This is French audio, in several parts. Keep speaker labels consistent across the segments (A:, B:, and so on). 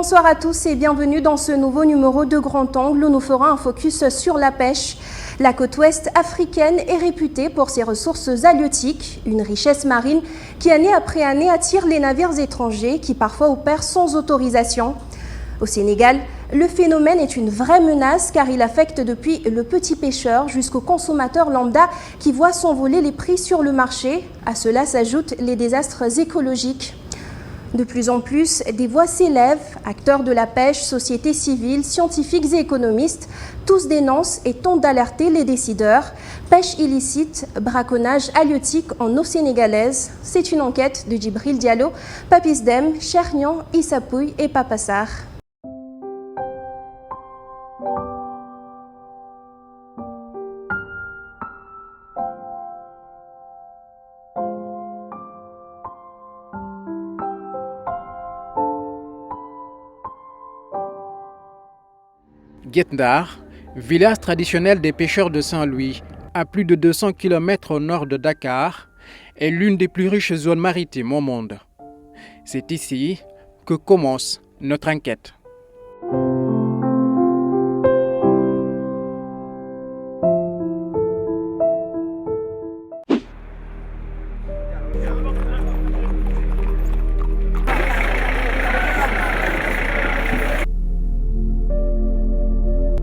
A: Bonsoir à tous et bienvenue dans ce nouveau numéro de Grand Angle où nous ferons un focus sur la pêche. La côte ouest africaine est réputée pour ses ressources halieutiques, une richesse marine qui année après année attire les navires étrangers qui parfois opèrent sans autorisation. Au Sénégal, le phénomène est une vraie menace car il affecte depuis le petit pêcheur jusqu'au consommateur lambda qui voit s'envoler les prix sur le marché. À cela s'ajoutent les désastres écologiques. De plus en plus, des voix s'élèvent, acteurs de la pêche, sociétés civiles, scientifiques et économistes, tous dénoncent et tentent d'alerter les décideurs. Pêche illicite, braconnage halieutique en eau sénégalaise, c'est une enquête de Djibril Diallo, Papis Dem, Chernian, Issa Pouye et Papa Sarr.
B: Guet Ndar, village traditionnel des pêcheurs de Saint-Louis, à plus de 200 km au nord de Dakar, est l'une des plus riches zones maritimes au monde. C'est ici que commence notre enquête.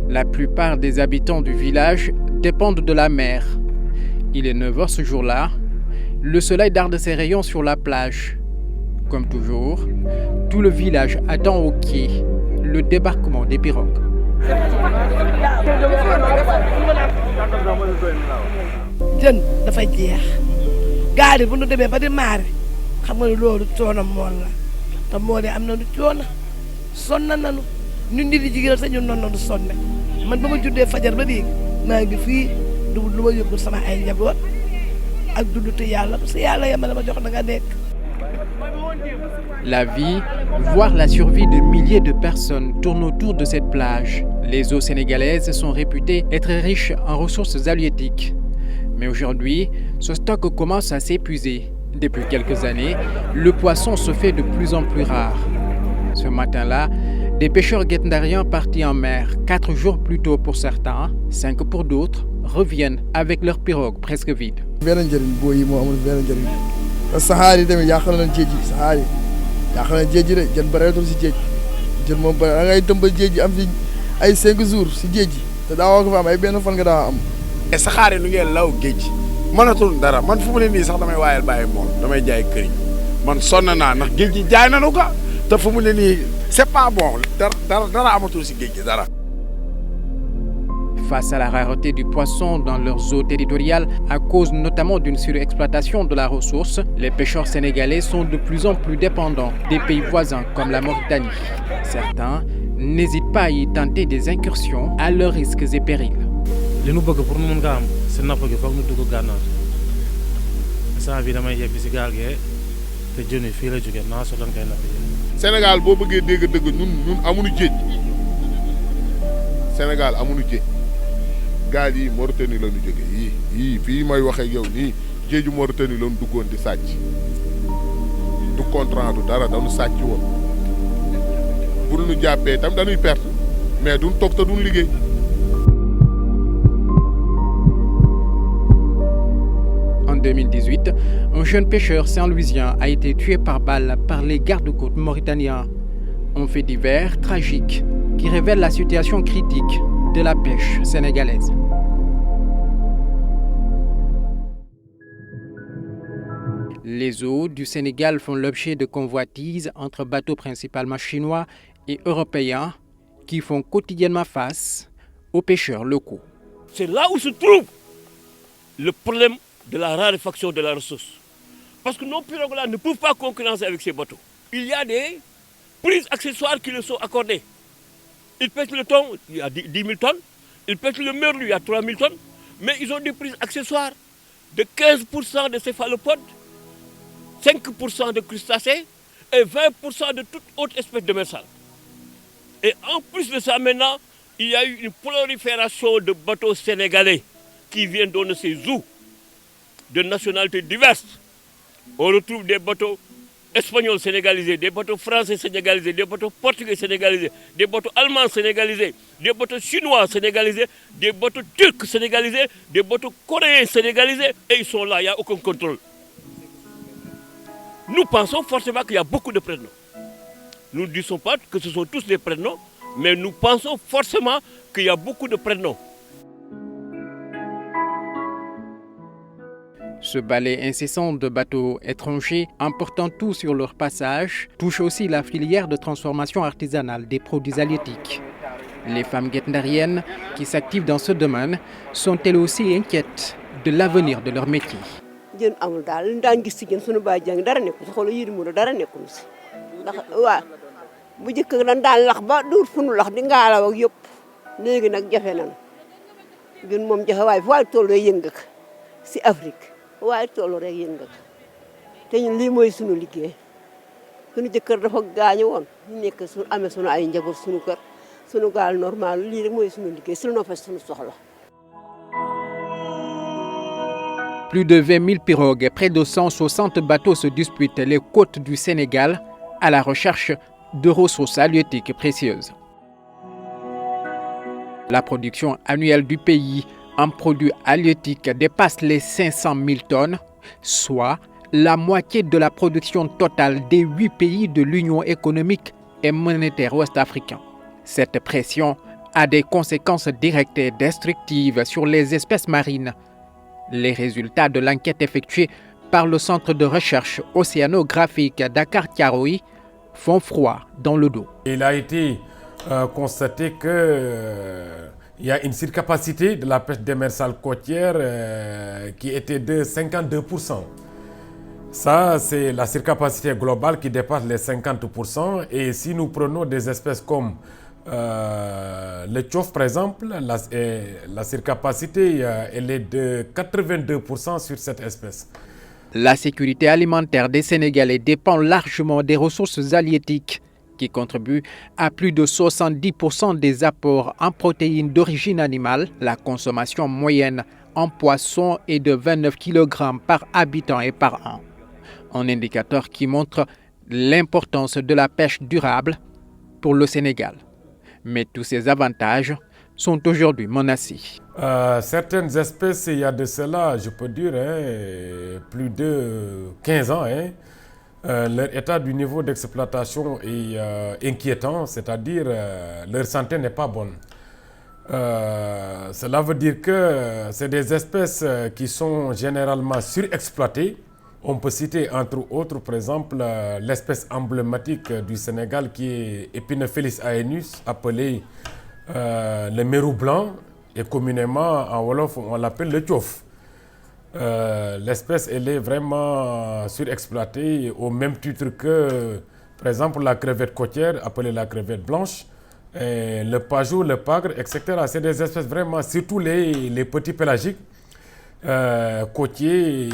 B: La plupart des habitants du village dépendent de la mer. Il est 9h ce jour-là. Le soleil darde ses rayons sur la plage. Comme toujours, tout le village attend au quai le débarquement des pirogues.
C: jën dafay jeex gaal yi bu ñu demee ba di maare xam nga ne loolu coono mool la te mool yi am nañu coono sonn nañu ñun nit yi jigéen sax ñun noonu nañu sonne man ba ma juddee fajar ba léegi maa ngi fii lu ma yóbbul sama ay njaboot ak dundutu yàlla parce que yàlla yemale ma jox da nga nekk.
B: La vie, voire la survie de milliers de personnes tourne autour de cette plage. Les eaux sénégalaises sont réputées être riches en ressources halieutiques. Mais aujourd'hui, ce stock commence à s'épuiser. Depuis quelques années, le poisson se fait de plus en plus rare. Ce matin-là, des pêcheurs guet-ndariens partis en mer 4 jours plus tôt pour certains, 5 pour d'autres, reviennent avec leurs pirogues presque vides.
D: saxaar yi nu ngeen law géej mënatul dara man fu mu ne nii sax damay waayal bàyyi moom damay jaay këriñ man sonn naa ndax géej gi jaay nanu ko te fu mu ne nii c'est pas bon dara amatul si géej gi dara.
B: Face à la rareté du poisson dans leurs eaux territoriales, à cause notamment d'une surexploitation de la ressource, les pêcheurs sénégalais sont de plus en plus dépendants des pays voisins comme la Mauritanie. Certains n'hésitent pas à y tenter des incursions à leurs risques et périls.
E: li nu bëgg pour nu mun nga am si napp gi foog nu dugg gànnaar instant bi damay yebbi si gaal gee te jën yi fii la jógee naa so lan koy napp yi.
F: Sénégal boo bëggee dégg dëgg ñun amuñu géej Sénégal amuñu géej gaal yi Mauritanie la ñu jógee yii fii may waxee yow nii géeju Mauritanie la ñu duggoon di sàcc du contrat du dara dañu sàcc woon bu ñu jàppee tam dañuy perte mais duñ toog te duñ liggéey.
B: En 2018, un jeune pêcheur saint-louisien a été tué par balle par les gardes-côtes mauritaniens. Un fait divers tragique qui révèle la situation critique de la pêche sénégalaise. Les eaux du Sénégal font l'objet de convoitises entre bateaux principalement chinois et européens qui font quotidiennement face aux pêcheurs locaux.
G: C'est là où se trouve le problème de la raréfaction de la ressource. Parce que nos pirogues-là ne peuvent pas concurrencer avec ces bateaux. Il y a des prises accessoires qui leur sont accordées. Ils pêchent le thon, il y a 10 000 tonnes. Ils pêchent le merlu, il y a 3 000 tonnes. Mais ils ont des prises accessoires de 15% de céphalopodes, 5% de crustacés et 20% de toute autre espèce de demersale. Et en plus de ça, maintenant, il y a eu une prolifération de bateaux sénégalais qui viennent donner ces eaux de nationalités diverses. On retrouve des bateaux espagnols sénégalisés, des bateaux français sénégalisés, des bateaux portugais sénégalisés, des bateaux allemands sénégalisés, des bateaux chinois sénégalisés, des bateaux turcs sénégalisés, des bateaux coréens sénégalisés, et ils sont là, il n'y a aucun contrôle. Nous pensons forcément qu'il y a beaucoup de prénoms. Nous ne disons pas que ce sont tous des prénoms, mais nous pensons forcément qu'il y a beaucoup de prénoms.
B: Ce balai incessant de bateaux étrangers emportant tout sur leur passage touche aussi la filière de transformation artisanale des produits halieutiques. Les femmes guetndariennes qui s'activent dans ce domaine sont elles aussi inquiètes de l'avenir de leur métier.
H: jën amul daal li ñu daan gis ci jën sunu baay jàng dara nekkul si xoolal yëri mu dara nekkul si ndax waaw bu njëkk dañ daan lax ba duut fu nu lax di ngaalaw ak yëpp léegi nag jafe nañu jën moom jafe waaye fu waay toll rek yëngak si Afrique waaye toll rek yëngak te ñun lii mooy sunu liggéey sunu jëkkër dafa gaañu woon ñu nekk su amee sunu ay njaboot sunu kër sunu gaal normal lii rek mooy sunu liggéey sunu noo fas sunu soxla.
B: Plus de 20 000 pirogues et près de 160 bateaux se disputent les côtes du Sénégal à la recherche de ressources halieutiques précieuses. La production annuelle du pays en produits halieutiques dépasse les 500 000 tonnes, soit la moitié de la production totale des 8 pays de l'Union économique et monétaire ouest-africaine. Cette pression a des conséquences directes et destructives sur les espèces marines. Les résultats de l'enquête effectuée par le Centre de recherche océanographique Dakar-Thiaroye font froid dans le dos.
I: Il a été constaté qu'il y a une surcapacité de la pêche démersale côtière qui était de 52%. Ça, c'est la surcapacité globale qui dépasse les 50%. Et si nous prenons des espèces comme le tchof, par exemple, la surcapacité elle est de 82% sur cette espèce.
B: La sécurité alimentaire des Sénégalais dépend largement des ressources halieutiques qui contribuent à plus de 70% des apports en protéines d'origine animale. La consommation moyenne en poisson est de 29 kg par habitant et par an. Un indicateur qui montre l'importance de la pêche durable pour le Sénégal. Mais tous ces avantages sont aujourd'hui menacés.
I: Certaines espèces, il y a de cela, je peux dire, plus de 15 ans, leur état du niveau d'exploitation est inquiétant, c'est-à-dire leur santé n'est pas bonne. Cela veut dire que c'est des espèces qui sont généralement surexploitées. On peut citer entre autres, par exemple, l'espèce emblématique du Sénégal qui est Epinophelis aenus, appelée le mérou blanc, et communément en Wolof on l'appelle le tchof. L'espèce elle est vraiment surexploitée au même titre que, par exemple, la crevette côtière, appelée la crevette blanche, le pajot, le pagre, etc. C'est des espèces vraiment, surtout les petits pélagiques. Côtier,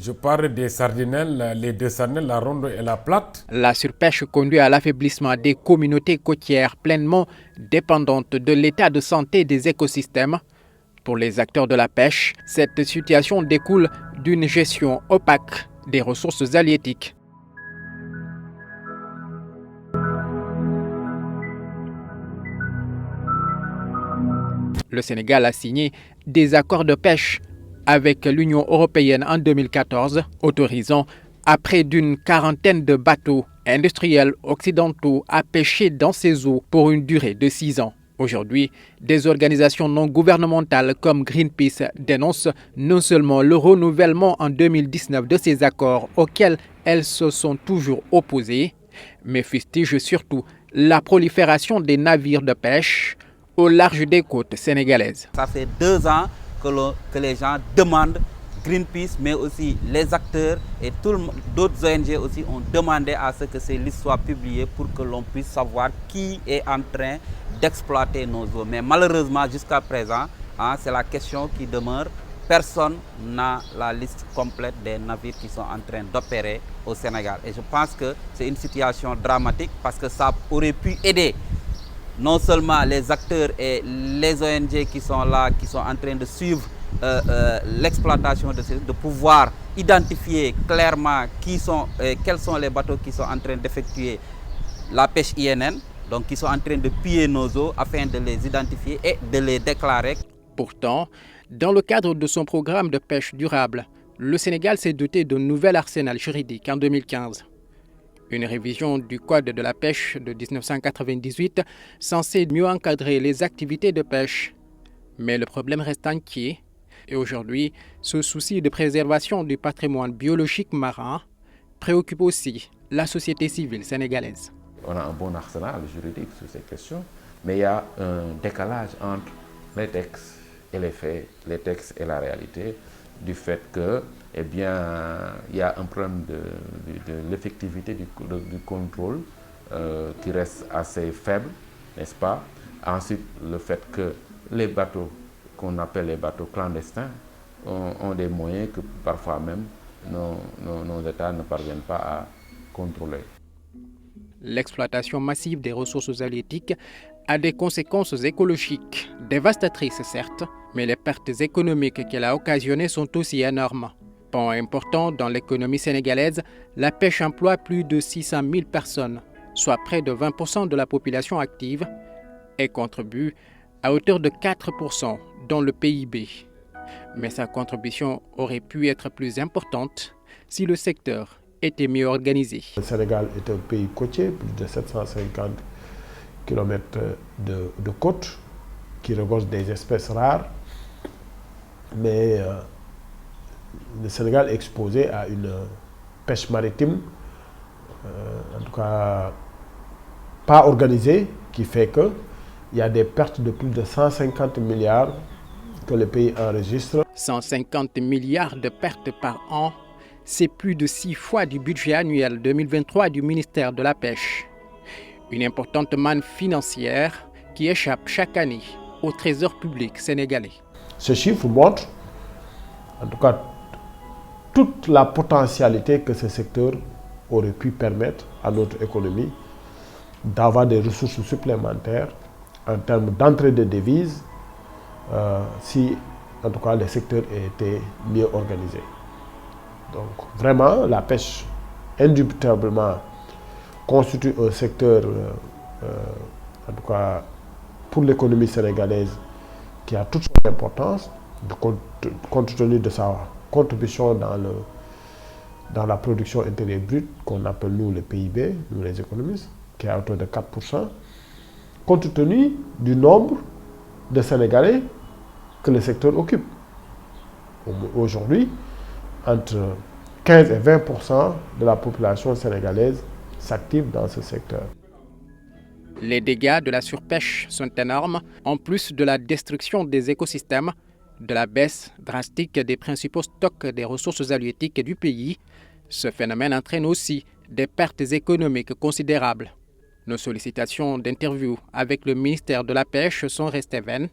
I: je parle des sardinelles, les deux sardinelles, la ronde et la plate.
B: La surpêche conduit à l'affaiblissement des communautés côtières pleinement dépendantes de l'état de santé des écosystèmes. Pour les acteurs de la pêche, cette situation découle d'une gestion opaque des ressources halieutiques. Le Sénégal a signé des accords de pêche avec l'Union européenne en 2014, autorisant à près d'une quarantaine de bateaux industriels occidentaux à pêcher dans ces eaux pour une durée de 6 ans. Aujourd'hui, des organisations non gouvernementales comme Greenpeace dénoncent non seulement le renouvellement en 2019 de ces accords auxquels elles se sont toujours opposées, mais fustigent surtout la prolifération des navires de pêche au large des côtes sénégalaises.
J: Ça fait 2 ans que les gens demandent, Greenpeace, mais aussi les acteurs et d'autres ONG aussi ont demandé à ce que ces listes soient publiées pour que l'on puisse savoir qui est en train d'exploiter nos eaux. Mais malheureusement, jusqu'à présent, c'est la question qui demeure. Personne n'a la liste complète des navires qui sont en train d'opérer au Sénégal. Et je pense que c'est une situation dramatique parce que ça aurait pu aider non seulement les acteurs et les ONG qui sont là, qui sont en train de suivre l'exploitation de pouvoir identifier clairement quels sont les bateaux qui sont en train d'effectuer la pêche INN, donc qui sont en train de piller nos eaux afin de les identifier et de les déclarer.
B: Pourtant, dans le cadre de son programme de pêche durable, le Sénégal s'est doté d'un nouvel arsenal juridique en 2015. Une révision du Code de la pêche de 1998 censée mieux encadrer les activités de pêche. Mais le problème reste entier. Et aujourd'hui, ce souci de préservation du patrimoine biologique marin préoccupe aussi la société civile sénégalaise.
K: On a un bon arsenal juridique sur ces questions, mais il y a un décalage entre les textes et les faits, les textes et la réalité, du fait que, eh bien, il y a un problème de l'effectivité du contrôle qui reste assez faible, n'est-ce pas? Ensuite, le fait que les bateaux qu'on appelle les bateaux clandestins ont des moyens que parfois même nos États ne parviennent pas à contrôler.
B: L'exploitation massive des ressources halieutiques a des conséquences écologiques, dévastatrices certes, mais les pertes économiques qu'elle a occasionnées sont aussi énormes. Point important dans l'économie sénégalaise, la pêche emploie plus de 600 000 personnes, soit près de 20% de la population active, et contribue à hauteur de 4% dans le PIB. Mais sa contribution aurait pu être plus importante si le secteur était mieux organisé.
L: Le Sénégal est un pays côtier, plus de 750 km de côte, qui regorge des espèces rares. Mais le Sénégal est exposé à une pêche maritime, en tout cas pas organisée, qui fait qu'il y a des pertes de plus de 150 milliards que le pays enregistre.
B: 150 milliards de pertes par an, c'est plus de 6 fois du budget annuel 2023 du ministère de la Pêche. Une importante manne financière qui échappe chaque année au trésor public sénégalais.
L: Ce chiffre montre, en tout cas, toute la potentialité que ce secteur aurait pu permettre à notre économie d'avoir des ressources supplémentaires en termes d'entrée de devises si, en tout cas, le secteur était mieux organisé. Donc, vraiment, la pêche, indubitablement, constitue un secteur, en tout cas, pour l'économie sénégalaise, qui a toute son importance, compte tenu de sa contribution dans la production intérieure brute, qu'on appelle nous le PIB, nous les économistes, qui est à hauteur de 4%, compte tenu du nombre de Sénégalais que le secteur occupe. Aujourd'hui, entre 15 et 20% de la population sénégalaise s'active dans ce secteur.
B: Les dégâts de la surpêche sont énormes, en plus de la destruction des écosystèmes, de la baisse drastique des principaux stocks des ressources halieutiques du pays. Ce phénomène entraîne aussi des pertes économiques considérables. Nos sollicitations d'interview avec le ministère de la Pêche sont restées vaines.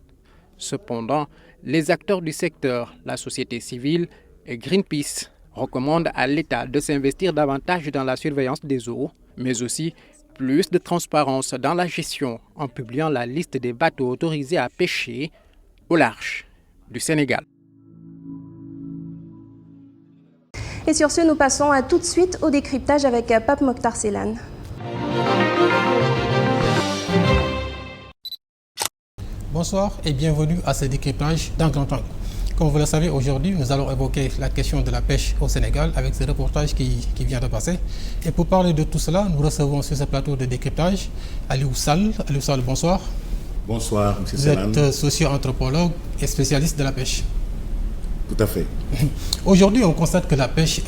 B: Cependant, les acteurs du secteur, la société civile et Greenpeace recommandent à l'État de s'investir davantage dans la surveillance des eaux, mais aussi plus de transparence dans la gestion en publiant la liste des bateaux autorisés à pêcher au large du Sénégal.
A: Et sur ce, nous passons à tout de suite au décryptage avec Pape Mokhtar Sellane.
M: Bonsoir et bienvenue à ce décryptage d'un grand angle. Comme vous le savez, aujourd'hui, nous allons évoquer la question de la pêche au Sénégal avec ce reportage qui vient de passer. Et pour parler de tout cela, nous recevons sur ce plateau de décryptage Aliou Sall. Aliou Sall, bonsoir.
N: Bonsoir, M. Sellane.
M: Vous êtes socio-anthropologue et spécialiste de la pêche.
N: Tout à fait.
M: Aujourd'hui, on constate que la pêche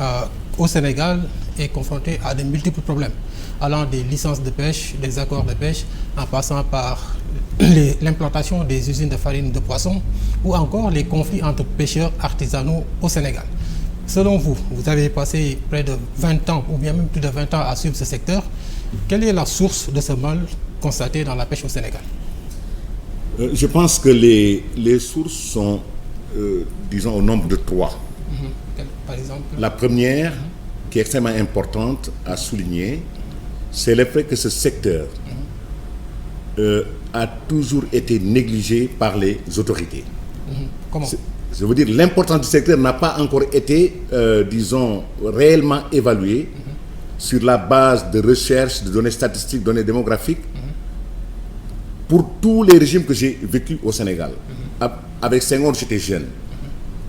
M: au Sénégal est confrontée à de multiples problèmes, allant des licences de pêche, des accords de pêche, en passant par l'implantation des usines de farine de poisson ou encore les conflits entre pêcheurs artisanaux au Sénégal. Selon vous, vous avez passé près de 20 ans ou bien même plus de 20 ans à suivre ce secteur. Quelle est la source de ce mal constaté dans la pêche au Sénégal?
N: Je pense que les sources sont, disons, au nombre de 3.
M: Par exemple?
N: La première, qui est extrêmement importante à souligner, c'est le fait que ce secteur a toujours été négligé par les autorités.
M: Comment?
N: Je veux dire, l'importance du secteur n'a pas encore été, disons, réellement évaluée sur la base de recherches, de données statistiques, données démographiques, pour tous les régimes que j'ai vécus au Sénégal. Avec Senghor, j'étais jeune.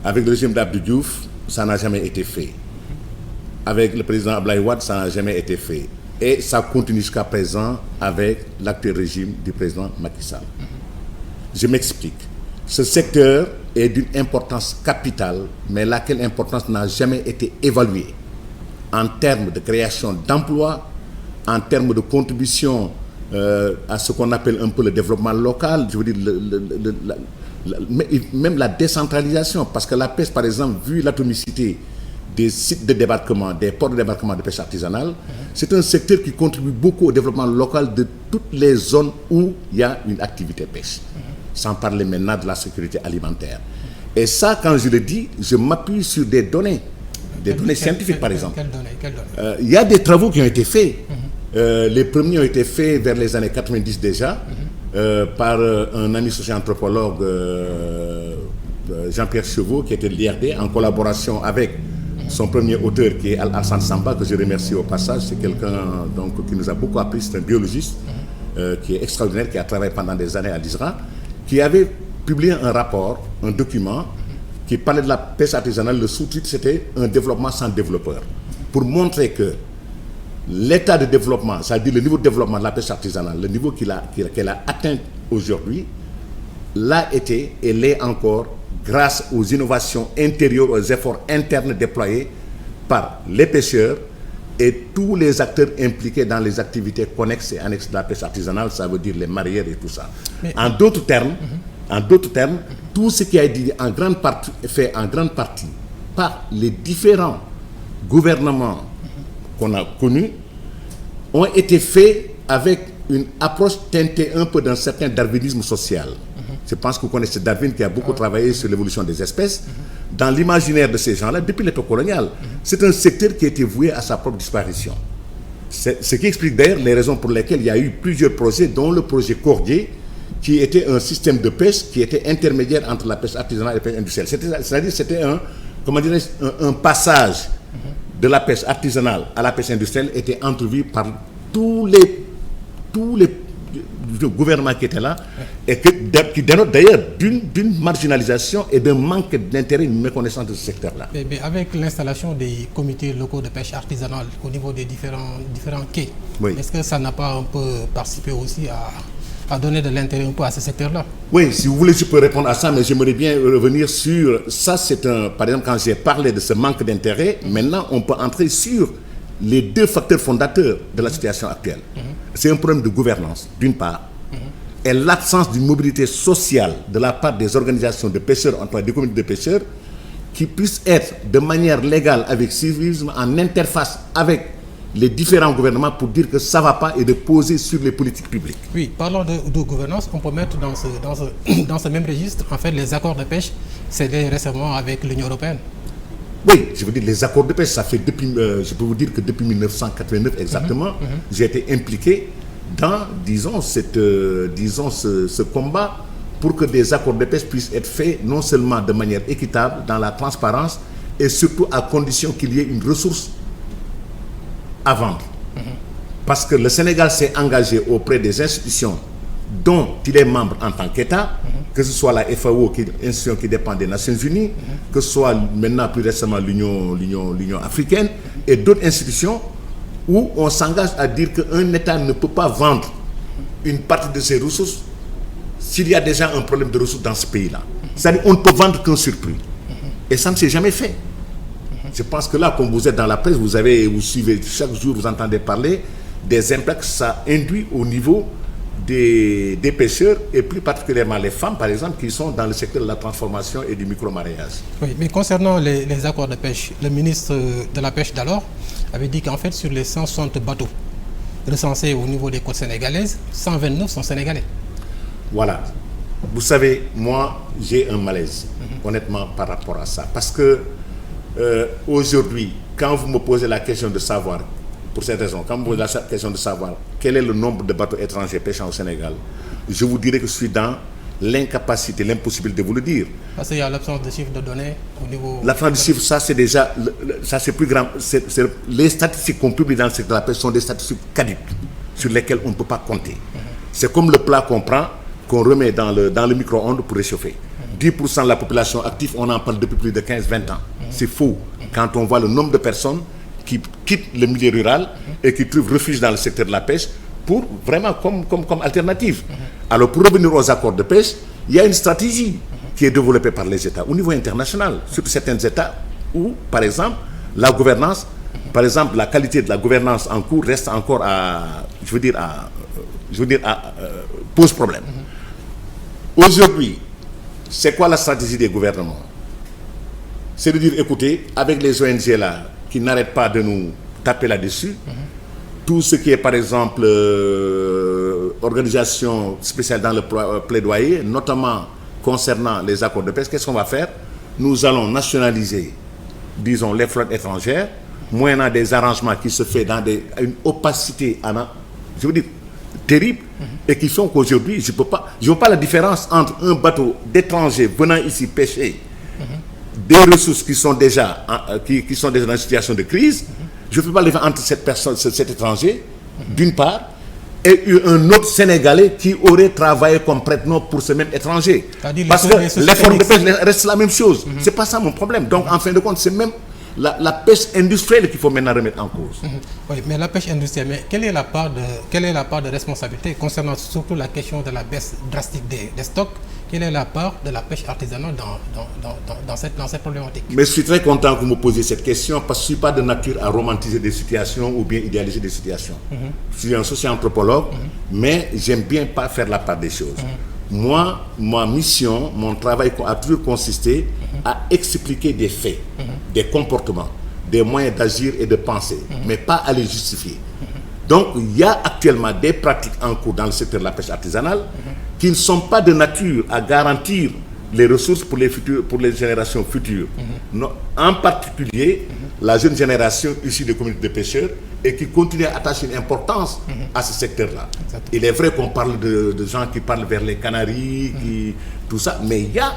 N: Avec le régime d'Abdou Diouf, ça n'a jamais été fait. Avec le président Abdoulaye Wade, ça n'a jamais été fait. Et ça continue jusqu'à présent avec l'actuel régime du président Macky Sall. Je m'explique. Ce secteur est d'une importance capitale, mais laquelle importance n'a jamais été évaluée en termes de création d'emplois, en termes de contribution à ce qu'on appelle un peu le développement local, je veux dire même la décentralisation, parce que la pêche, par exemple, vu l'atomicité des sites de débarquement, des ports de débarquement de pêche artisanale, c'est un secteur qui contribue beaucoup au développement local de toutes les zones où il y a une activité pêche. Sans parler maintenant de la sécurité alimentaire. Et ça, quand je le dis, je m'appuie sur des données scientifiques, par exemple.
M: Quelles données?
N: Il y a des travaux qui ont été faits. Les premiers ont été faits vers les années 90 déjà, par un ami socio-anthropologue, Jean-Pierre Chevaux, qui était de l'IRD, en collaboration avec son premier auteur, qui est Al-Hassan Samba, que je remercie au passage. C'est quelqu'un qui nous a beaucoup appris, c'est un biologiste, qui est extraordinaire, qui a travaillé pendant des années à l'ISRA, qui avait publié un rapport, un document, qui parlait de la pêche artisanale. Le sous-titre, c'était « Un développement sans développeur », pour montrer que l'état de développement, c'est-à-dire le niveau de développement de la pêche artisanale, le niveau qu'elle a atteint aujourd'hui, l'a été et l'est encore grâce aux innovations intérieures, aux efforts internes déployés par les pêcheurs et tous les acteurs impliqués dans les activités connexes et annexes de la pêche artisanale, ça veut dire les mareyeurs et tout ça. En d'autres termes, tout ce qui a été fait en grande partie par les différents gouvernements qu'on a connus ont été faits avec une approche teintée un peu d'un certain darwinisme social. Je pense que vous connaissez Darwin, qui a beaucoup travaillé sur l'évolution des espèces. Dans l'imaginaire de ces gens-là, depuis l'époque coloniale, c'est un secteur qui a été voué à sa propre disparition. Ce qui explique d'ailleurs les raisons pour lesquelles il y a eu plusieurs projets, dont le projet Cordier, qui était un système de pêche qui était intermédiaire entre la pêche artisanale et la pêche industrielle. C'est-à-dire c'était un passage de la pêche artisanale à la pêche industrielle était entrevu par tous les gouvernements qui étaient là, et qui dénote d'ailleurs d'une marginalisation et d'un manque d'intérêt, une méconnaissance de ce secteur-là.
M: Mais avec l'installation des comités locaux de pêche artisanale au niveau des différents quais, est-ce que ça n'a pas un peu participé aussi à donner de l'intérêt un peu à ce secteur-là?
N: Oui, si vous voulez, je peux répondre à ça, mais j'aimerais bien revenir sur ça. Par exemple, quand j'ai parlé de ce manque d'intérêt, maintenant on peut entrer sur les deux facteurs fondateurs de la situation actuelle. C'est un problème de gouvernance, d'une part, et l'absence d'une mobilité sociale de la part des organisations de pêcheurs, en tout cas des communautés de pêcheurs, qui puissent être de manière légale avec civisme, en interface avec les différents gouvernements pour dire que ça ne va pas et de poser sur les politiques publiques.
M: Oui, parlons de gouvernance, on peut mettre dans ce même registre, en fait, les accords de pêche scellés récemment avec l'Union européenne.
N: Oui, je veux dire, les accords de pêche, ça fait depuis, je peux vous dire que depuis 1989 exactement, j'ai été impliqué dans, disons, ce combat pour que des accords de pêche puissent être faits non seulement de manière équitable, dans la transparence, et surtout à condition qu'il y ait une ressource à vendre. Parce que le Sénégal s'est engagé auprès des institutions dont il est membre en tant qu'État, que ce soit la FAO, qui est une institution qui dépend des Nations Unies, que ce soit maintenant plus récemment l'Union africaine et d'autres institutions où on s'engage à dire qu'un État ne peut pas vendre une partie de ses ressources s'il y a déjà un problème de ressources dans ce pays-là. C'est-à-dire qu'on ne peut vendre qu'un surplus. Et ça ne s'est jamais fait. Je pense que là, comme vous êtes dans la presse, vous suivez chaque jour, vous entendez parler des impacts que ça induit au niveau des pêcheurs, et plus particulièrement les femmes, par exemple, qui sont dans le secteur de la transformation et du micro-maraîchage.
M: Oui, mais concernant les accords de pêche, le ministre de la Pêche d'alors avait dit qu'en fait, sur les 160 bateaux recensés au niveau des côtes sénégalaises, 129 sont sénégalais.
N: Voilà. Vous savez, moi, j'ai un malaise, honnêtement, par rapport à ça. Parce que aujourd'hui, quand vous me posez la question de savoir, pour cette raison, quand vous me posez la question de savoir quel est le nombre de bateaux étrangers pêchant au Sénégal, je vous dirais que je suis dans l'incapacité, l'impossibilité de vous le dire.
M: Parce qu'il y a l'absence de chiffres de données au niveau...
N: L'absence de chiffres, ça c'est déjà, ça c'est plus grand. Les statistiques qu'on publie dans le secteur de la pêche sont des statistiques caduques, sur lesquelles on ne peut pas compter. C'est comme le plat qu'on prend, qu'on remet dans le micro-ondes pour réchauffer. 10% de la population active, on en parle depuis plus de 15-20 ans. C'est faux. Quand on voit le nombre de personnes qui quittent le milieu rural et qui trouvent refuge dans le secteur de la pêche pour vraiment comme alternative. Alors pour revenir aux accords de pêche, il y a une stratégie qui est développée par les États au niveau international, surtout certains États où, par exemple, la gouvernance, la qualité de la gouvernance en cours reste encore pose problème. Aujourd'hui, c'est quoi la stratégie des gouvernements? C'est de dire, écoutez, avec les ONG là, qui n'arrêtent pas de nous taper là-dessus, tout ce qui est, par exemple, organisation spéciale dans le plaidoyer, notamment concernant les accords de pêche, qu'est-ce qu'on va faire? Nous allons nationaliser, disons, les flottes étrangères, moyennant des arrangements qui se font dans une opacité, je veux dire, terrible, et qui font qu'aujourd'hui, je ne vois pas la différence entre un bateau d'étrangers venant ici pêcher des ressources qui sont déjà dans une situation de crise. Je ne peux pas les faire entre cet étranger, d'une part, et un autre Sénégalais qui aurait travaillé comme prête-nom pour ce même étranger. Parce que l'effort de pêche reste la même chose. C'est pas ça mon problème. Donc, en fin de compte, c'est même la pêche industrielle qu'il faut maintenant remettre en cause.
M: Oui, mais la pêche industrielle, mais quelle est la part de responsabilité concernant surtout la question de la baisse drastique des stocks? Quelle est la part de la pêche artisanale dans cette problématique? Mais
N: je suis très content que vous me posiez cette question parce que je ne suis pas de nature à romantiser des situations ou bien idéaliser des situations. Je suis un socio-anthropologue, mais j'aime bien pas faire la part des choses. Moi, ma mission, mon travail a toujours consisté à expliquer des faits, des comportements, des moyens d'agir et de penser, mais pas à les justifier. Donc, il y a actuellement des pratiques en cours dans le secteur de la pêche artisanale qui ne sont pas de nature à garantir les ressources pour les générations futures. En particulier, la jeune génération issue des communautés de pêcheurs et qui continue à attacher une importance à ce secteur-là. Il est vrai qu'on parle de gens qui parlent vers les Canaries, tout ça, mais il y a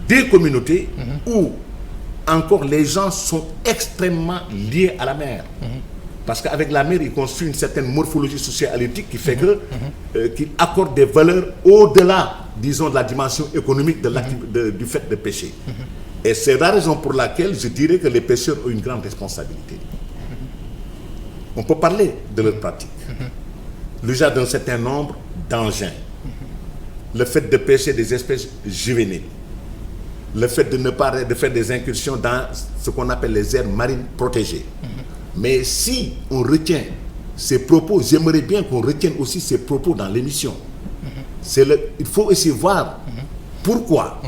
N: des communautés où encore les gens sont extrêmement liés à la mer. Parce qu'avec la mer, ils construisent une certaine morphologie socio-halieutique qui fait qu'ils accordent des valeurs au-delà, disons, de la dimension économique du fait de pêcher. Et c'est la raison pour laquelle je dirais que les pêcheurs ont une grande responsabilité. On peut parler de leur pratique. L'usage d'un certain nombre d'engins. Le fait de pêcher des espèces juvéniles. Le fait de ne pas faire des incursions dans ce qu'on appelle les aires marines protégées. Mais si on retient ces propos, j'aimerais bien qu'on retienne aussi ces propos dans l'émission. Il faut aussi voir pourquoi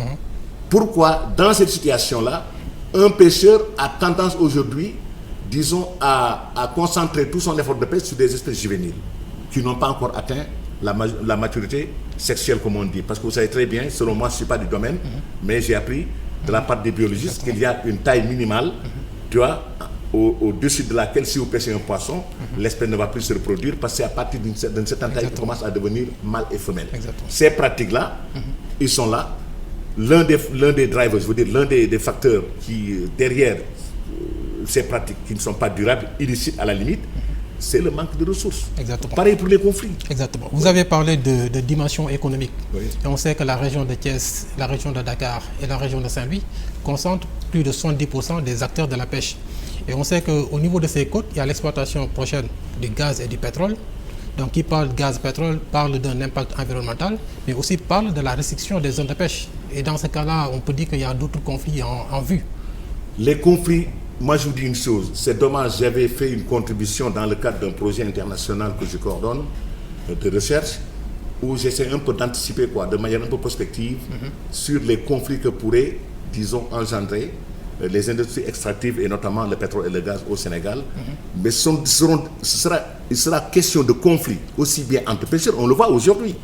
N: dans cette situation-là, un pêcheur a tendance aujourd'hui, disons, à concentrer tout son effort de pêche sur des espèces juvéniles qui n'ont pas encore atteint la maturité sexuelle, comme on dit. Parce que vous savez très bien, selon moi, je ne suis pas du domaine, mais j'ai appris de la part des biologistes qu'il y a une taille minimale, tu vois, au-dessus de laquelle, si vous pêchez un poisson, l'espèce ne va plus se reproduire parce que c'est à partir d'une certaine taille qu'il commence à devenir mâle et femelle. Ces pratiques-là, ils sont là. L'un des drivers, je veux dire, l'un des facteurs qui, derrière ces pratiques qui ne sont pas durables, illicites à la limite, c'est le manque de ressources. Exactement. Pareil pour les conflits.
M: Exactement. Vous avez parlé de dimension économique. Oui. Et on sait que la région de Thiès, la région de Dakar et la région de Saint-Louis concentrent plus de 70% des acteurs de la pêche. Et on sait qu'au niveau de ces côtes, il y a l'exploitation prochaine du gaz et du pétrole. Donc qui parle de gaz-pétrole parle d'un impact environnemental, mais aussi parle de la restriction des zones de pêche. Et dans ce cas-là, on peut dire qu'il y a d'autres conflits en vue.
N: Les conflits, moi je vous dis une chose, c'est dommage, j'avais fait une contribution dans le cadre d'un projet international que je coordonne, de recherche, où j'essaie un peu d'anticiper, de manière un peu prospective, sur les conflits que pourraient, disons, engendrer les industries extractives et notamment le pétrole et le gaz au Sénégal. Mais il sera question de conflits aussi bien entre pêcheurs, on le voit aujourd'hui.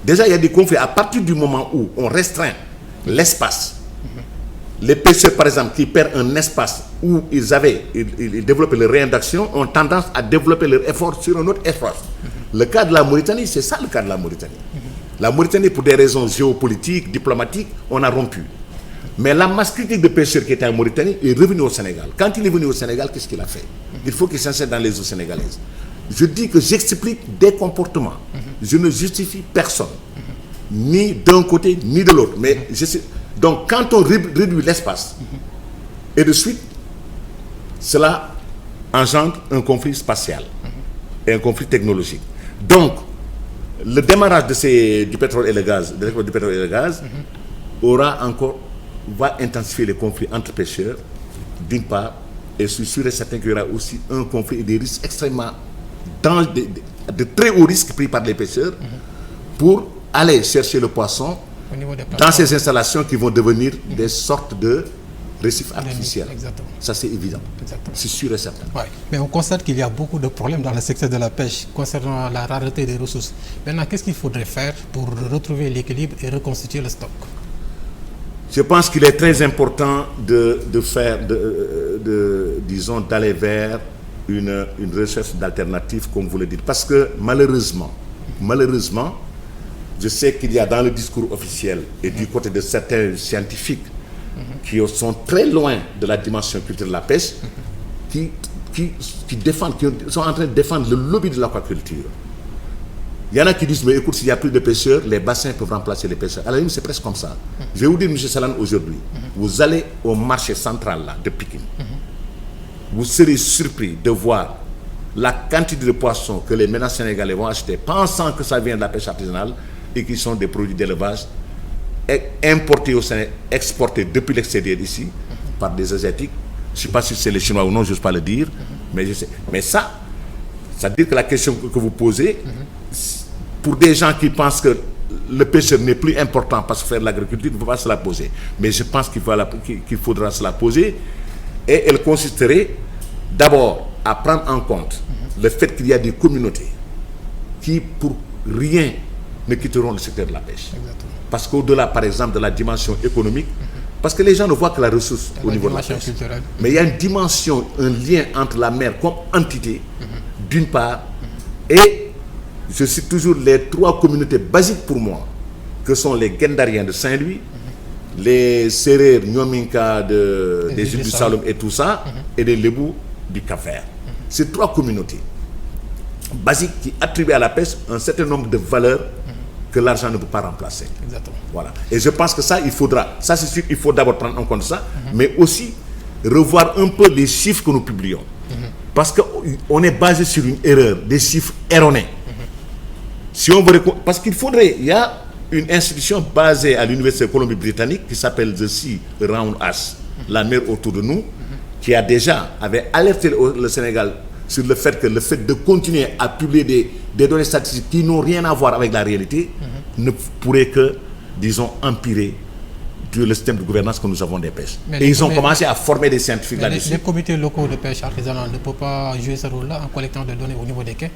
N: Déjà, il y a des conflits à partir du moment où on restreint l'espace. Les pêcheurs, par exemple, qui perdent un espace où ils développaient leur réinduction, ont tendance à développer leur effort sur un autre effort. Le cas de la Mauritanie, c'est ça le cas de la Mauritanie. La Mauritanie, pour des raisons géopolitiques, diplomatiques, on a rompu. Mais la masse critique de pêcheurs qui était en Mauritanie est revenue au Sénégal. Quand il est venu au Sénégal, qu'est-ce qu'il a fait? Il faut qu'il s'insère dans les eaux sénégalaises. Je dis que j'explique des comportements. Je ne justifie personne, ni d'un côté, ni de l'autre. Mais donc, quand on réduit l'espace, et de suite, cela engendre un conflit spatial et un conflit technologique. Donc, le démarrage du pétrole et le gaz, de l'exploitation du pétrole et le gaz, va intensifier les conflits entre pêcheurs, d'une part, et je suis sûr et certain qu'il y aura aussi un conflit et des risques extrêmement de très hauts risques pris par les pêcheurs pour aller chercher le poisson dans ces installations qui vont devenir des sortes de récifs artificiels.
M: Exactement.
N: Ça, c'est évident. C'est sûr et certain.
M: Ouais. Mais on constate qu'il y a beaucoup de problèmes dans le secteur de la pêche concernant la rareté des ressources. Maintenant, qu'est-ce qu'il faudrait faire pour retrouver l'équilibre et reconstituer le stock?
N: Je pense qu'il est très important disons, d'aller vers une recherche d'alternatives, comme vous le dites. Parce que malheureusement, je sais qu'il y a dans le discours officiel et du côté de certains scientifiques qui sont très loin de la dimension culturelle de la pêche, qui sont en train de défendre le lobby de l'aquaculture. Il y en a qui disent, mais écoute, s'il n'y a plus de pêcheurs, les bassins peuvent remplacer les pêcheurs. À la limite, c'est presque comme ça. Je vais vous dire, M. Salan, aujourd'hui, vous allez au marché central là, de Pékin. Vous serez surpris de voir la quantité de poissons que les ménages sénégalais vont acheter, pensant que ça vient de la pêche artisanale et qui sont des produits d'élevage importés au Sénégal, exportés depuis l'extérieur ici, par des Asiatiques. Je ne sais pas si c'est les Chinois ou non, je n'ose pas le dire, mais je sais. Mais ça veut dire que la question que vous posez, pour des gens qui pensent que le pêcheur n'est plus important parce que faire de l'agriculture, il ne faut pas se la poser. Mais je pense qu'il faudra se la poser. Et elle consisterait d'abord à prendre en compte le fait qu'il y a des communautés qui, pour rien, ne quitteront le secteur de la pêche. Exactement. Parce qu'au-delà, par exemple, de la dimension économique, parce que les gens ne voient que la ressource au niveau de la pêche. Mais il y a une dimension, un lien entre la mer comme entité, d'une part, et je cite toujours les 3 communautés basiques pour moi, que sont les Gendariens de Saint-Louis, les Serer Nyominka des îles du Saloum et tout ça, et les Lébou du Cap-Vert. Ces 3 communautés basiques qui attribuent à la pêche un certain nombre de valeurs que l'argent ne peut pas remplacer.
M: Exactement.
N: Voilà. Et je pense que ça, c'est sûr, il faut d'abord prendre en compte ça, mais aussi revoir un peu les chiffres que nous publions. Parce qu'on est basé sur une erreur, des chiffres erronés. Si on veut, parce qu'il faudrait, il y a une institution basée à l'Université de Colombie-Britannique qui s'appelle The Sea Round Us, la mer autour de nous, qui avait alerté le Sénégal sur le fait que le fait de continuer à publier des données statistiques qui n'ont rien à voir avec la réalité ne pourrait que, disons, empirer le système de gouvernance que nous avons des pêches. Et ils ont commencé à former des scientifiques là-dessus.
M: Les comités locaux de pêche artisanale ne peuvent pas jouer ce rôle-là en collectant des données au niveau des quais?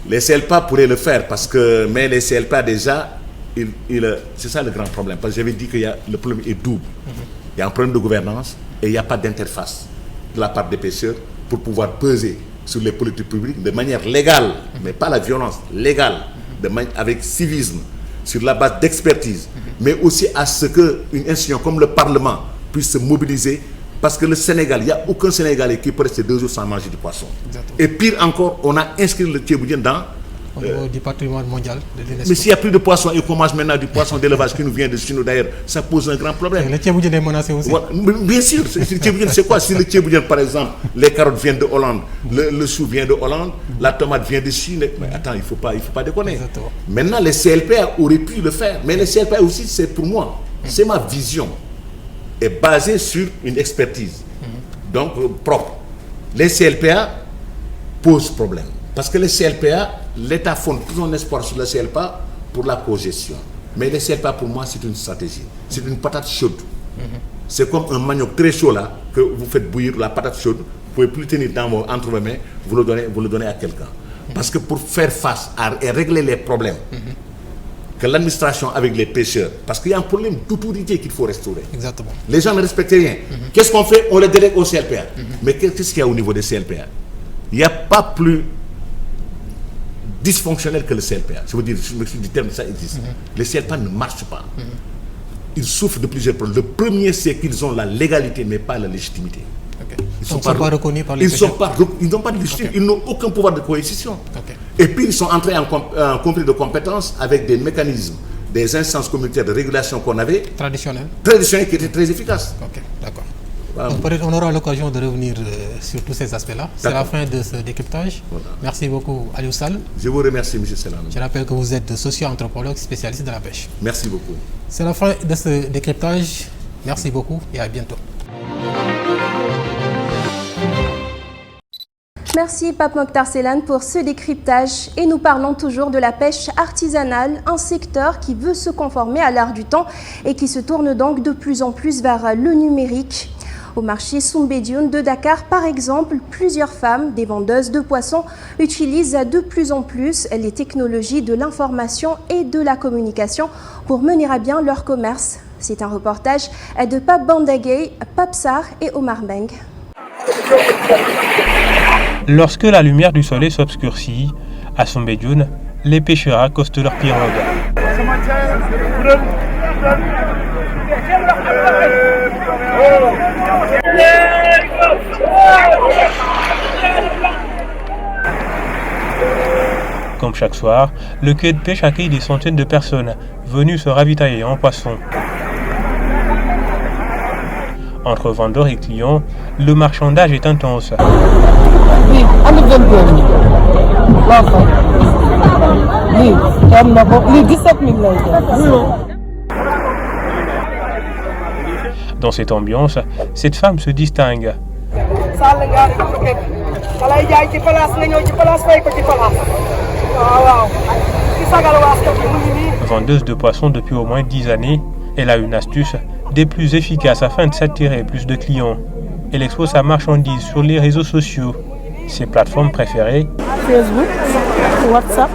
N: Les CLPA pourraient le faire, mais les CLPA déjà, c'est ça le grand problème. Parce que j'avais dit que le problème est double. Il y a un problème de gouvernance et il n'y a pas d'interface de la part des pêcheurs pour pouvoir peser sur les politiques publiques de manière légale, mais pas la violence, légale, avec civisme, sur la base d'expertise, mais aussi à ce qu'une institution comme le Parlement puisse se mobiliser, parce que le Sénégal, il n'y a aucun Sénégalais qui peut rester 2 jours sans manger du poisson. Exactement. Et pire encore, on a inscrit le Tchéboudienne dans...
M: Au niveau du patrimoine mondial de l'UNESCO.
N: Mais s'il n'y a plus de poisson et qu'on mange maintenant du poisson d'élevage qui nous vient de Chine d'ailleurs, ça pose un grand problème.
M: Le Tchéboudienne est menacé aussi.
N: Bien sûr, le Tchéboudienne, c'est quoi? Si le Tchéboudienne, par exemple, les carottes viennent de Hollande, le chou vient de Hollande, la tomate vient de Chine, mais attends, il ne faut pas déconner. Exactement. Maintenant, les CLPA auraient pu le faire, mais les CLPA aussi, c'est pour moi, c'est ma vision, est basée sur une expertise, donc propre. Les CLPA posent problème. Parce que les CLPA, l'État fonde tout son espoir sur le CLPA pour la cogestion. Mais les CLPA, pour moi, c'est une stratégie. C'est une patate chaude. C'est comme un manioc très chaud là, que vous faites bouillir la patate chaude, vous ne pouvez plus tenir entre vos mains, vous le donnez à quelqu'un. Parce que pour faire face et régler les problèmes que l'administration avec les pêcheurs, parce qu'il y a un problème d'autorité qu'il faut restaurer.
M: Exactement.
N: Les gens ne respectent rien. Qu'est-ce qu'on fait? On les délègue au CLPA. Mais qu'est-ce qu'il y a au niveau des CLPA? Il n'y a pas plus dysfonctionnel que le CLPA. Je veux dire, je m'excuse du terme, ça existe. Le CLPA ne marche pas. Ils souffrent de plusieurs problèmes. Le premier, c'est qu'ils ont la légalité, mais pas la légitimité.
M: Ils ne sont pas reconnus par les
N: Ils n'ont pas de légitimité, ils n'ont aucun pouvoir de coercition. Et puis, ils sont entrés en conflit de compétences avec des mécanismes, des instances communautaires de régulation qu'on avait.
M: Traditionnels,
N: qui étaient très efficaces.
M: Ok, d'accord.
N: Voilà.
M: Donc peut-être on aura l'occasion de revenir sur tous ces aspects-là. C'est la fin de ce décryptage. Voilà. Merci beaucoup, Aliou Sall.
N: Je vous remercie, M. Selam.
M: Je rappelle que vous êtes socio-anthropologue spécialiste de la pêche.
N: Merci beaucoup.
M: C'est la fin de ce décryptage. Merci beaucoup et à bientôt.
A: Merci Pape Mokhtar Sellane pour ce décryptage et nous parlons toujours de la pêche artisanale, un secteur qui veut se conformer à l'ère du temps et qui se tourne donc de plus en plus vers le numérique. Au marché Soumbédioune de Dakar, par exemple, plusieurs femmes, des vendeuses de poissons, utilisent de plus en plus les technologies de l'information et de la communication pour mener à bien leur commerce. C'est un reportage de Pape Bandagay, Pape Sarr et Omar Beng.
O: Lorsque la lumière du soleil s'obscurcit, à Soumbédioune, les pêcheurs accostent leurs pirogues. Comme chaque soir, le quai de pêche accueille des centaines de personnes venues se ravitailler en poissons. Entre vendeurs et clients, le marchandage est intense. Dans cette ambiance, cette femme se distingue. Vendeuse de poissons depuis au moins 10 années, elle a une astuce des plus efficaces afin de s'attirer plus de clients. Elle expose sa marchandise sur les réseaux sociaux. Ses plateformes préférées:
P: Facebook, WhatsApp.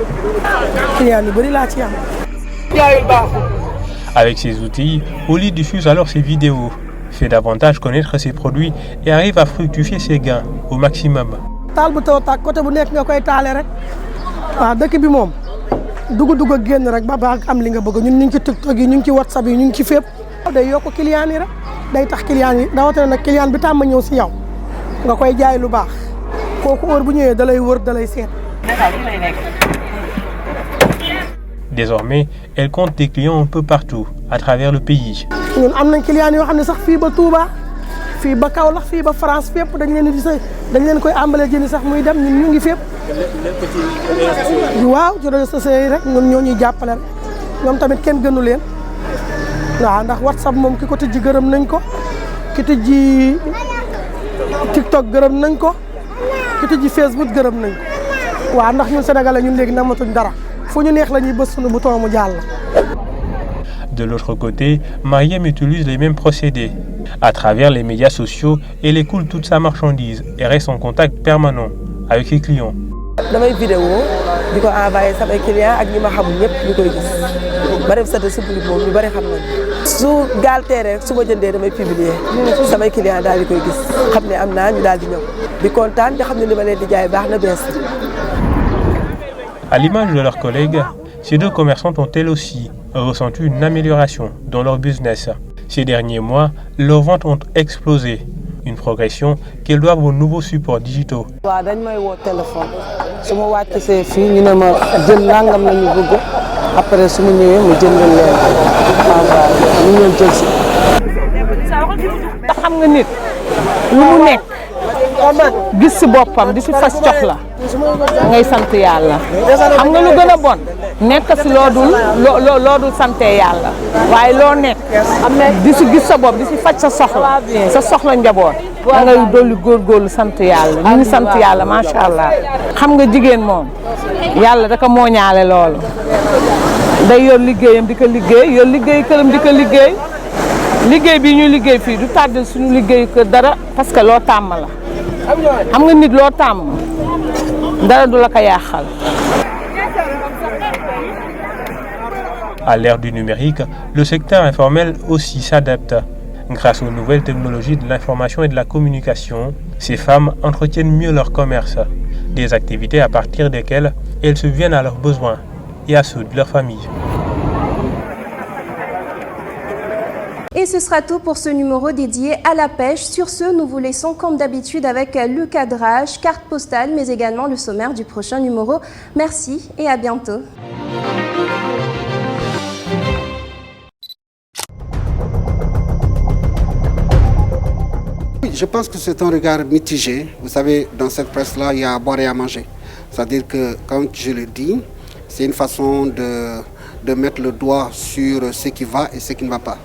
O: Avec ses outils, Oli diffuse alors ses vidéos, fait davantage connaître ses produits et arrive à fructifier ses gains au maximum.
P: day yokk client yi rek day tax client yi rawatina nag client bi tàmm ñëw si yow nga koy jaay lu baax kooku heure bu ñëwee dalay wër dalay seet.
O: Désormais, elle compte des clients un peu partout à travers le pays.
P: ñun am nañ client yoo xam ne sax fii ba Touba fii ba Kaolack fii ba France fépp dañ leen koy àmbalee jëni sax muy dem ñun ñu ngi fépp. waaw ci réseaux sociaux yi rek ñun ñoo ñuy jàppale rek ñoom tamit kenn gënu leen. waaw ndax WhatsApp moom ki ko tijji gërëm nañ ko ki tijji TikTok gërëm nañ ko ki tijji Facebook gërëm nañ ko waaw ndax ñun sénégalais ñun léegi namatuñ dara fu ñu neex la ñuy bës suñu bouton mu jàll.
O: De l'autre côté, Mariam utilise les mêmes procédés. À travers les médias sociaux, elle écoule toute sa marchandise et reste en contact permanent avec ses clients.
P: damay vidéo di ko envoyé samay clients ak ñi ma xamul ñëpp ñu koy gis ba def sa si public moom ñu bari xam nañ su gaal teeree su ma jëndee damay publier samay clients daal di koy gis xam ne am naa ñu daal di ñëw di kontaan di xam ne li ma leen di jaay baax na bees.
O: À l'image de leurs collègues, ces deux commerçantes ont elles aussi ressenti une amélioration dans leur business. Ces derniers mois, leurs ventes ont explosé. Une progression qu'elles doivent aux nouveaux supports digitaux.
P: waaw dañ may woo téléphone su ma wàccee fii ñu ne ma jël nangam la ñu bëgg après su ma ñëwee mu jëndal leen waaw ñu ñëw jël si. te xam nga nit lu mu nekk gis si boppam di si fas cox la ngay sant yàlla xam nga lu gën a bon nekk si loo dul sante yàlla waaye loo nekk di si gis sa bopp di si faj sa soxla njaboot da ngay dolli góorgóorlu sant yàlla ñu ngi sant yàlla macha allah. xam nga jigéen moom yàlla da ko mooñaale loolu day yor liggéeyam di ko liggéey yor liggéey këram di ko liggéey liggéey bi ñuy liggéey fii du tàddal suñu liggéey kër dara parce que loo tàmm la xam nga nit loo tàmm dara du la ko yàqal.
O: À l'ère du numérique, le secteur informel aussi s'adapte. Grâce aux nouvelles technologies de l'information et de la communication, ces femmes entretiennent mieux leur commerce, des activités à partir desquelles et elles subviennent à leurs besoins et à ceux de leur famille.
A: Et ce sera tout pour ce numéro dédié à la pêche. Sur ce, nous vous laissons comme d'habitude avec le cadrage, carte postale, mais également le sommaire du prochain numéro. Merci et à bientôt.
Q: Je pense que c'est un regard mitigé. Vous savez, dans cette presse-là, il y a à boire et à manger. C'est-à-dire que, comme je le dis, c'est une façon de mettre le doigt sur ce qui va et ce qui ne va pas.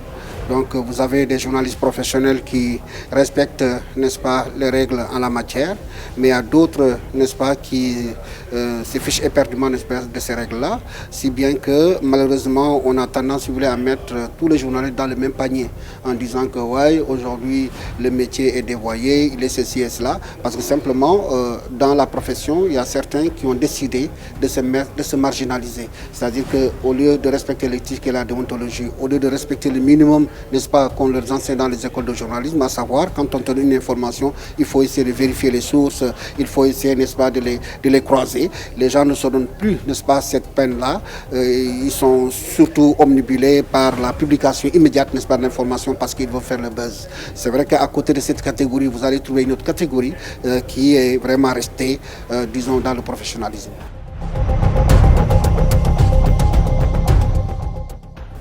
Q: Donc vous avez des journalistes professionnels qui respectent, n'est-ce pas, les règles en la matière, mais il y a d'autres, n'est-ce pas, qui se fichent éperdument, n'est-ce pas, de ces règles-là, si bien que malheureusement on a tendance, si vous voulez, à mettre tous les journalistes dans le même panier en disant que ouais, aujourd'hui le métier est dévoyé, il est ceci et cela, parce que simplement dans la profession, il y a certains qui ont décidé de se marginaliser. C'est-à-dire qu'au lieu de respecter l'éthique et la déontologie, au lieu de respecter le minimum, n'est-ce pas, qu'on leur enseigne dans les écoles de journalisme, à savoir, quand on donne une information, il faut essayer de vérifier les sources, il faut essayer, n'est-ce pas, de les croiser. Les gens ne se donnent plus, n'est-ce pas, cette peine-là. Ils sont surtout omnibulés par la publication immédiate, n'est-ce pas, de l'information parce qu'ils veulent faire le buzz. C'est vrai qu'à côté de cette catégorie, vous allez trouver une autre catégorie qui est vraiment restée, disons, dans le professionnalisme.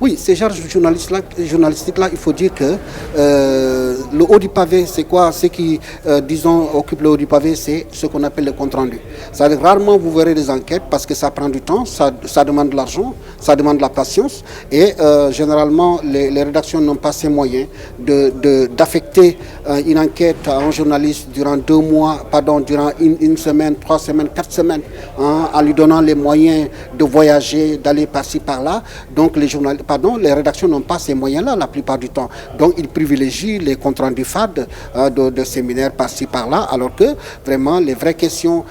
Q: Oui, ces genres journalistiques-là, il faut dire que le haut du pavé, c'est quoi? Ce qui, disons, occupe le haut du pavé, c'est ce qu'on appelle le compte-rendu. C'est-à-dire, rarement vous verrez des enquêtes parce que ça prend du temps, ça demande de l'argent, ça demande de la patience. Et généralement, les rédactions n'ont pas ces moyens d'affecter une enquête à un journaliste durant 2 mois, pardon, durant une semaine, 3 semaines, 4 semaines, hein, en lui donnant les moyens de voyager, d'aller par-ci, par-là. Donc, les rédactions n'ont pas ces moyens-là la plupart du temps. Donc, ils privilégient les comptes rendus fades de séminaires par-ci, par-là, alors que vraiment les vraies questions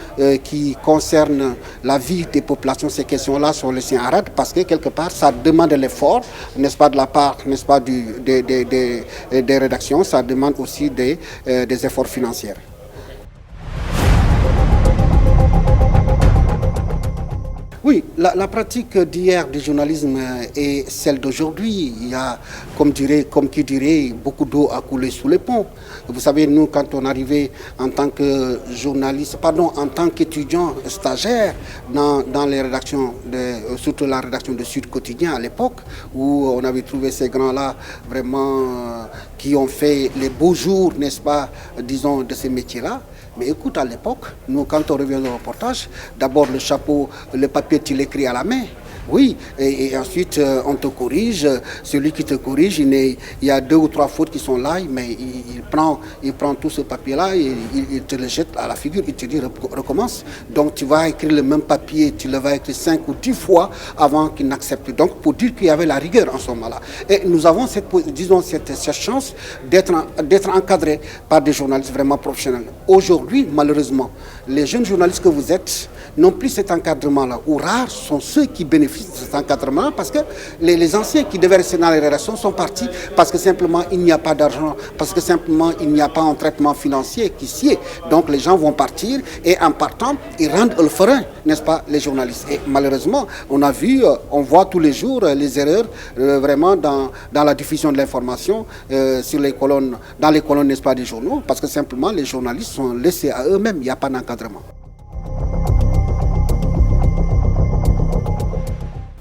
Q: qui concernent la vie des populations, ces questions-là sont laissées en rade parce que quelque part, ça demande l'effort, n'est-ce pas, de la part, n'est-ce pas, des rédactions, ça demande aussi des efforts financiers. Oui, la pratique d'hier du journalisme et celle d'aujourd'hui, il y a, comme qui dirait, beaucoup d'eau à couler sous les ponts. Vous savez, nous, quand on arrivait en tant que journaliste, en tant qu'étudiant stagiaire dans les rédactions, surtout la rédaction de Sud Quotidien à l'époque, où on avait trouvé ces grands-là vraiment qui ont fait les beaux jours, n'est-ce pas, disons, de ces métiers-là. Mais écoute, à l'époque, nous, quand on revient au reportage, d'abord le chapeau, le papier, tu l'écris à la main. Oui, et ensuite on te corrige. Celui qui te corrige, il y a 2 ou 3 fautes qui sont là, mais il prend tout ce papier-là et il te le jette à la figure. Il te dit recommence. Donc tu vas écrire le même papier, tu le vas écrire 5 ou 10 fois avant qu'il n'accepte. Donc pour dire qu'il y avait la rigueur en ce moment-là. Et nous avons cette chance d'être encadrés par des journalistes vraiment professionnels. Aujourd'hui, malheureusement, les jeunes journalistes que vous êtes n'ont plus cet encadrement-là, ou rares sont ceux qui bénéficient de cet encadrement parce que les anciens qui devaient rester dans les rédactions sont partis parce que simplement il n'y a pas d'argent, parce que simplement il n'y a pas un traitement financier qui s'y est. Donc les gens vont partir et en partant, ils rendent le frein, n'est-ce pas, les journalistes. Et malheureusement, on voit tous les jours les erreurs vraiment dans la diffusion de l'information dans les colonnes, n'est-ce pas, des journaux, parce que simplement les journalistes sont laissés à eux-mêmes, il n'y a pas d'encadrement.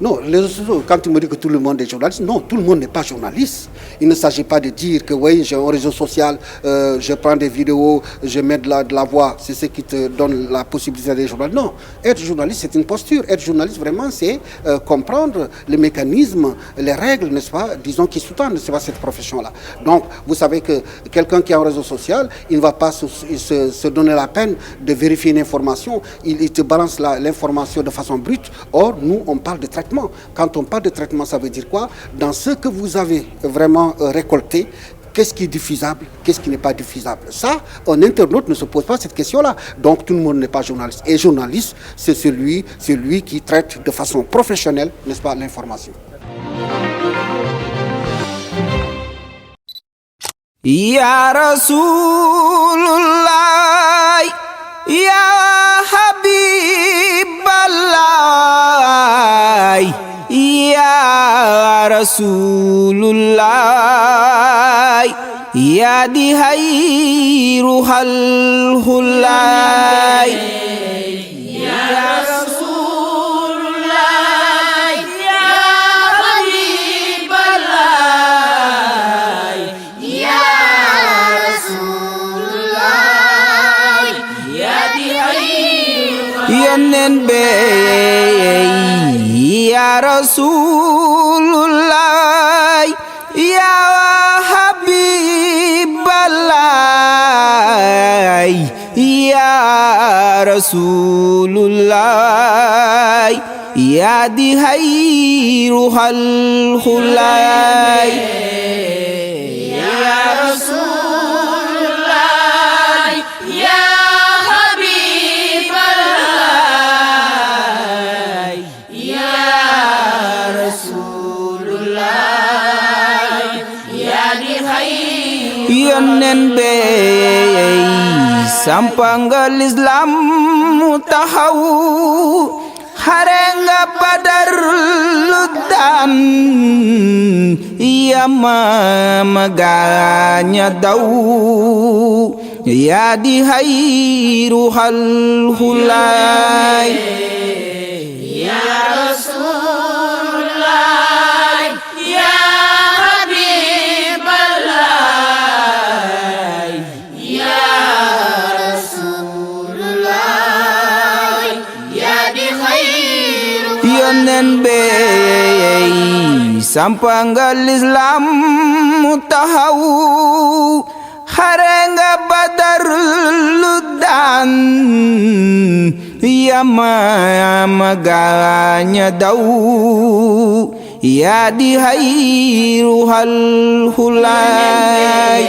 Q: Non, les réseaux sociaux, quand tu me dis que tout le monde est journaliste, non, tout le monde n'est pas journaliste. Il ne s'agit pas de dire que oui, j'ai un réseau social, je prends des vidéos, je mets de la voix, c'est ce qui te donne la possibilité d'être journaliste. Non, être journaliste, c'est une posture. Être journaliste, vraiment, c'est comprendre les mécanismes, les règles, n'est-ce pas, disons, qui sous-tendent, n'est-ce pas, cette profession-là. Donc, vous savez que quelqu'un qui a un réseau social, il ne va pas se donner la peine de vérifier une information. Il te balance l'information de façon brute. Or, nous, on parle de traitement. Quand on parle de traitement, ça veut dire quoi? Dans ce que vous avez vraiment récolté, qu'est-ce qui est diffusable, qu'est-ce qui n'est pas diffusable? Ça, un internaute ne se pose pas cette question-là. Donc tout le monde n'est pas journaliste. Et journaliste, c'est celui qui traite de façon professionnelle, n'est-ce pas, l'information.
R: Ya Rasulullah, Ya Habiballah. rasulullah ya di hayru khalqullah ya rasulullah ya habiballah ya rasulullah ya di hayru yonen be ya rasulullah ya habiballah ya rasulullah ya di hayru khalqullah ya rasulullah ya habiballah ya rasulullah ya di hayru yonen be sampanggal Islam taxaw xare nga Badar lu daan yamama gaaña daw yaa di hayru xalxulaay ya rasulullah ya habiballah ya rasulullah ya di hayru yonen be sampanggal Islam taxaw xare nga Badar lu daan yamama gaaña daw yaa di hayru xalxulaay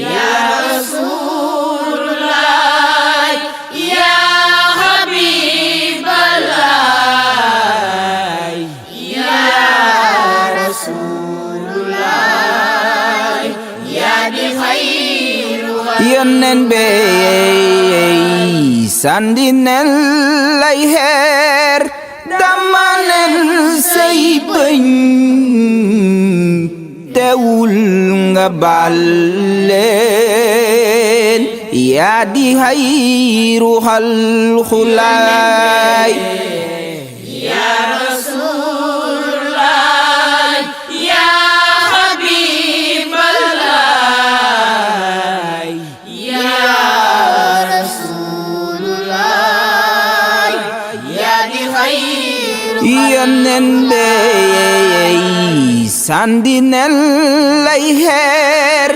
R: ya rasulullah ya habiballah ya rasulullah ya di hayru yonen be sandinel lay xeer damanen say bëñ teewul nga baal leen yaa di hayru xalxulaay ya rasulullah ya habiballah ya rasulullah ya di hayru yonen be sandinel lay xeer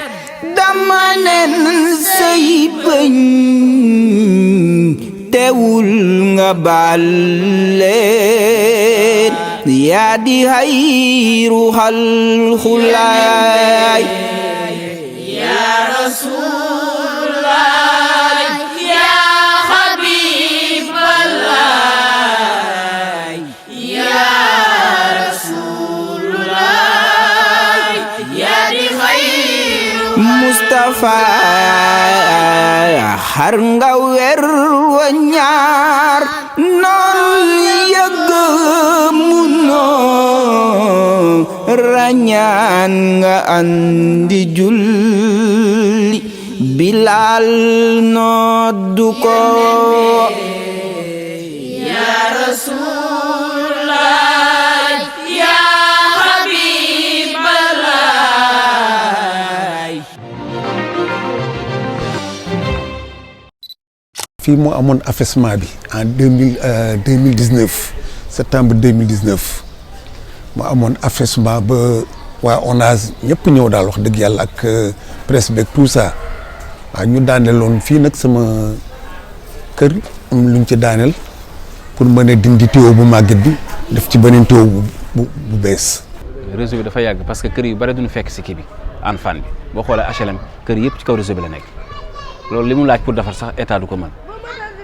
R: damanen say bëñ teewul nga baal leen yaa di hayru xalxulaay ya rasulullah ya habiballah ya rasulullah ya di hayru Mustafa xar nga wer wa ñaar noon yëgg munoo rañaan nga andi julli Bilal noddu ko ya rasulullah ya habiballah
S: fii moo amoon affaissement bi en 2019 septembre 2019 moo amoon affaissement ba waa ONAS ñëpp ñëw daal wax dëgg yàlla ak presse beeg tout ça waaw ñu daaneloon fii nag sama kër am luñ ci daaneel pour mën a dindi tuyau bu màgget bi def ci beneen tuyau bu bees.
T: réseau bi dafa yàgg parce que kër yu bari duñu fekk si kii bi en fan bi boo xoolee HLM kër yëpp ci kaw réseau bi la nekk loolu li mu laaj pour defar sax état du ko mën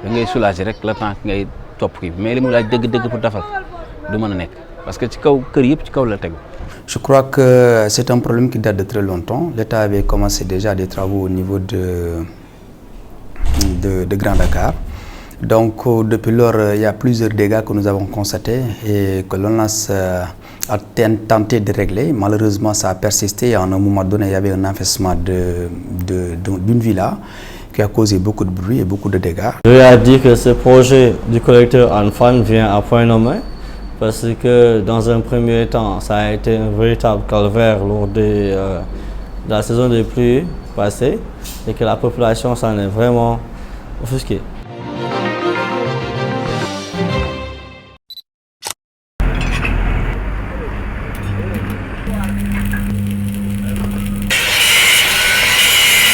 T: da ngay soulager rek le temps ngay topp kii bi mais li mu laaj dëgg-dëgg pour defar du mën a nekk parce que ci kaw kër yëpp ci kaw la tegu.
U: Je crois que c'est un problème qui date de très longtemps. L'État avait commencé déjà des travaux au niveau de Grand Dakar. Donc depuis lors, il y a plusieurs dégâts que nous avons constatés et que l'ONAS a tenté de régler. Malheureusement, ça a persisté. À un moment donné, il y avait un affaissement d'une villa qui a causé beaucoup de bruit et beaucoup de dégâts.
C: Je lui ai dit que ce projet du collecteur Hann Fann vient à point nommé parce que dans un premier temps, ça a été un véritable calvaire lors de la saison des pluies passée et que la population s'en est vraiment offusquée.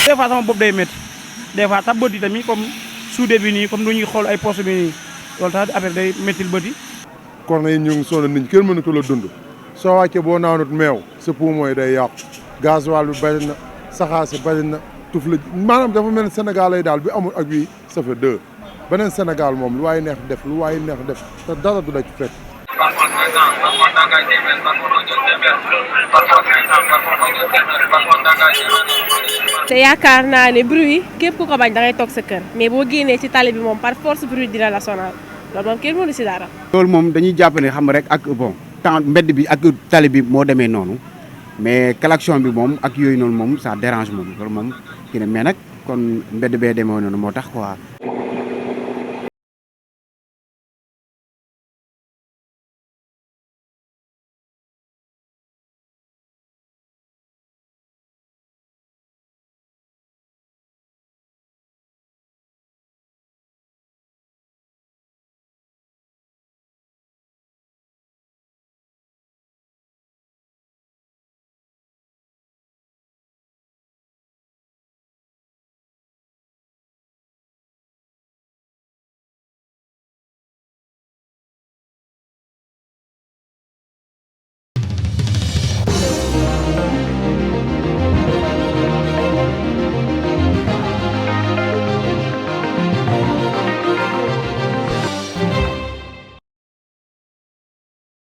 V: Des fois sama bopp day métti des fois sax bët yi tamit comme suude bi nii comme du ñuy xool ay poche bi nii loolu tax affaire day méttil bët yi.
W: corne yi ñu ngi sonn nit ñi kenn mënatu la dund soo wàccee boo naanut meew sa poumon yi day yàqu gasoil bi bari na saxaar si bari na tuf la maanaam dafa mel ni Sénégal lay daal bi amul ak bii ça fait deux beneen Sénégal moom lu waay neex def lu waay neex def te dara du la ci fekk.
X: te yaakaar naa ne bruit yi képp ku ko bañ da ngay toog sa kër mais boo génnee ci tali bi moom par force bruit dina la sonal loolu moom kenn mënu si dara.
Y: loolu moom dañuy jàpp ne xam rek ak bon temps mbedd bi ak tali bi moo demee noonu mais klaxon bi moom ak yooyu noonu moom ça dérange moom loolu moom kii ne mais nag kon mbedd bee demee noonu moo tax quoi.